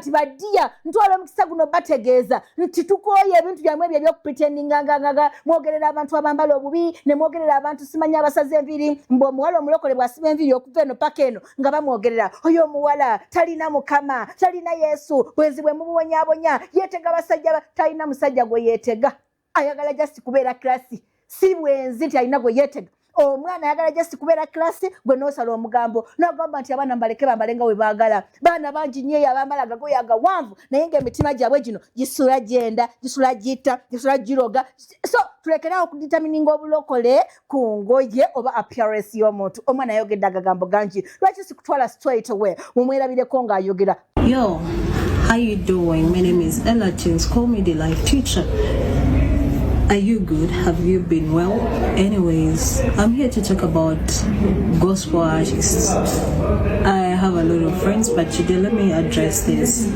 Tibadia ntwala mukisa guno bategeeza nti tukoye ebintu byamwe ebyo byokupretendinga nganga mwogerera abantu abambala obubi ne mwogerera abantu simanya abasaze enviri mbo muwala omulokole bwasiba enviri okuva eno paka eno nga bamwogerera oyo omuwala talina mukama talina Yesu bwenzi bwe mubonyabonya yeetega basajja talina musajja gwe yeetega ayagala just kubeera klasi si bwenzi nti alina gwe yeetega omwana ayagala just kubeera klasi gwe n'osala omugambo n'ogamba nti abaana mbaleke bambalenga we baagala baana bangi nnyo abambala gagoya agawanvu naye ng'emitima gyabwe gino gisula gyenda gisula gitta gisula giroga so tulekerawo okuditamininga obulokole ku ngoye oba appearance y'omuntu omwana ayogedde agagambo gangi lwaki sikutwala straight away mumwerabireko ng'ayogera. Yo, how you doing? My name is Ella Tins. Call me the life teacher. Are you good? Have you been well? Anyways, I'm here to talk about gospel artists. I have a lot of friends, but today let me address this.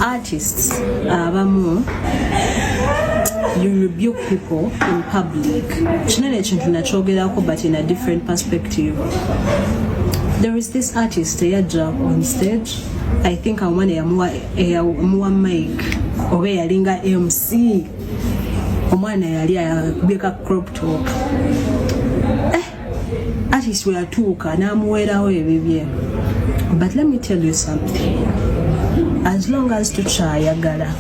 Artists, you rebuke people in public. But in a different perspective. There is this artist, Yeraga, on stage. I think I want a mic or a MC. Omwana yali ayabeka crop top artists were atuuka n'amuweerawo ebibye. But let me tell you something, as long as tukyayagala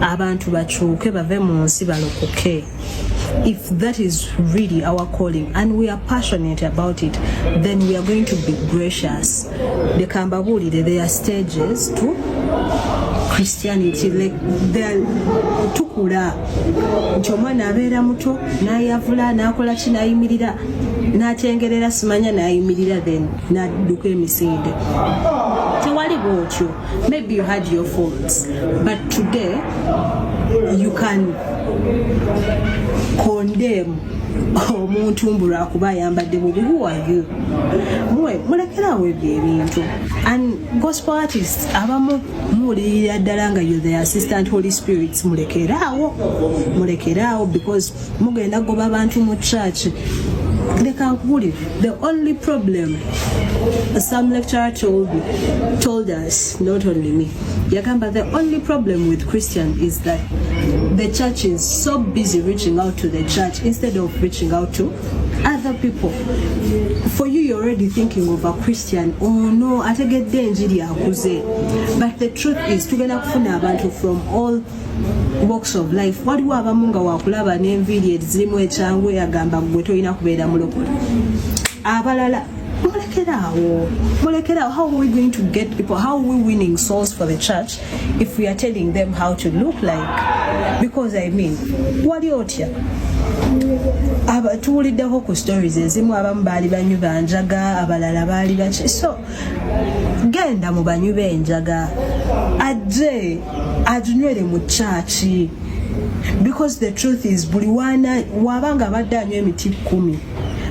abantu bakyuke bave mu nsi balokoke, if that is really our calling and we are passionate about it, then we are going to be gracious. The Kambabulire, there are stages to Christianity, like they're tukula nti omwana abeera muto n'ayavula n'akola ki n'ayimirira n'atengerera simanya n'ayimirira then n'adduka emisinde. Tewali bwotyo. Maybe you had your faults, but today you can condemn omuntu mbula kuba ayambadde bubi. Who are you? Mulekeraawo ebyo ebintu. And gospel artists abamu muwulirira ddala nga you're the assistant Holy Spirits. Mulekeraawo because mugenda goba abantu mu church. The only problem, some lecturer told us, not only me, Yagamba, the only problem with Christian is that the church is so busy reaching out to the church instead of reaching out to other people. For you, you're already thinking of a Christian. Oh no, ategedde enjiri akuze. But the truth is, tugenda kufuna abantu from all walks of life. Waliwo abamu nga wakulaba n'enviri ezirimu ekyangu yagamba gwe tolina kubeera mulokole. Abalala mulekeraawo. How are we going to get people? How are we winning souls for the church if we are telling them how to look like? Because I mean, wali otya tuwuliddeko ku stories ezimu abamu baali banywi banjaga abalala baali baki. So genda mu banywi b'enjaga ajje ajunywere mu church, because the truth is buli wana wabanga abadde anywa emiti 10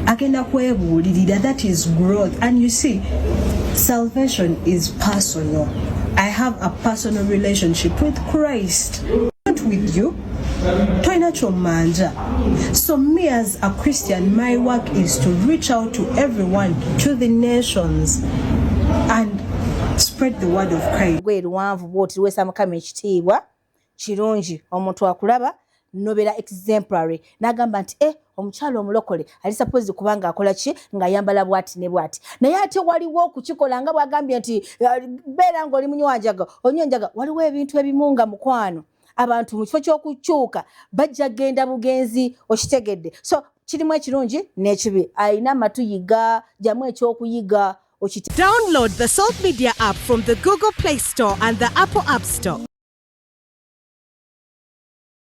agenda kwebuulirira. That is growth. And you see, salvation is personal. I have a personal relationship with Christ, not with you. So me as a Christian, my work is to reach out to everyone, to the nations, and spread the word of Christ. Kirungi omuntu akulaba nobera exemplary nagamba nti omukyalo omulokole ali suppose kubanga akola ki nga yambala bwati ne bwati naye ate waliwo okukikola nga bwagambye nti beera ng'oli munywanjaga onyonjaga. Waliwo ebintu ebimunga mukwano abantu mu kifo ky'okukyuka bajja genda bugenzi okitegedde. So kirimu ekirungi n'ekibi. Alina amatuyiga jamu ekyokuyiga. Download the Salt Media app from the Google Play Store and the Apple App Store.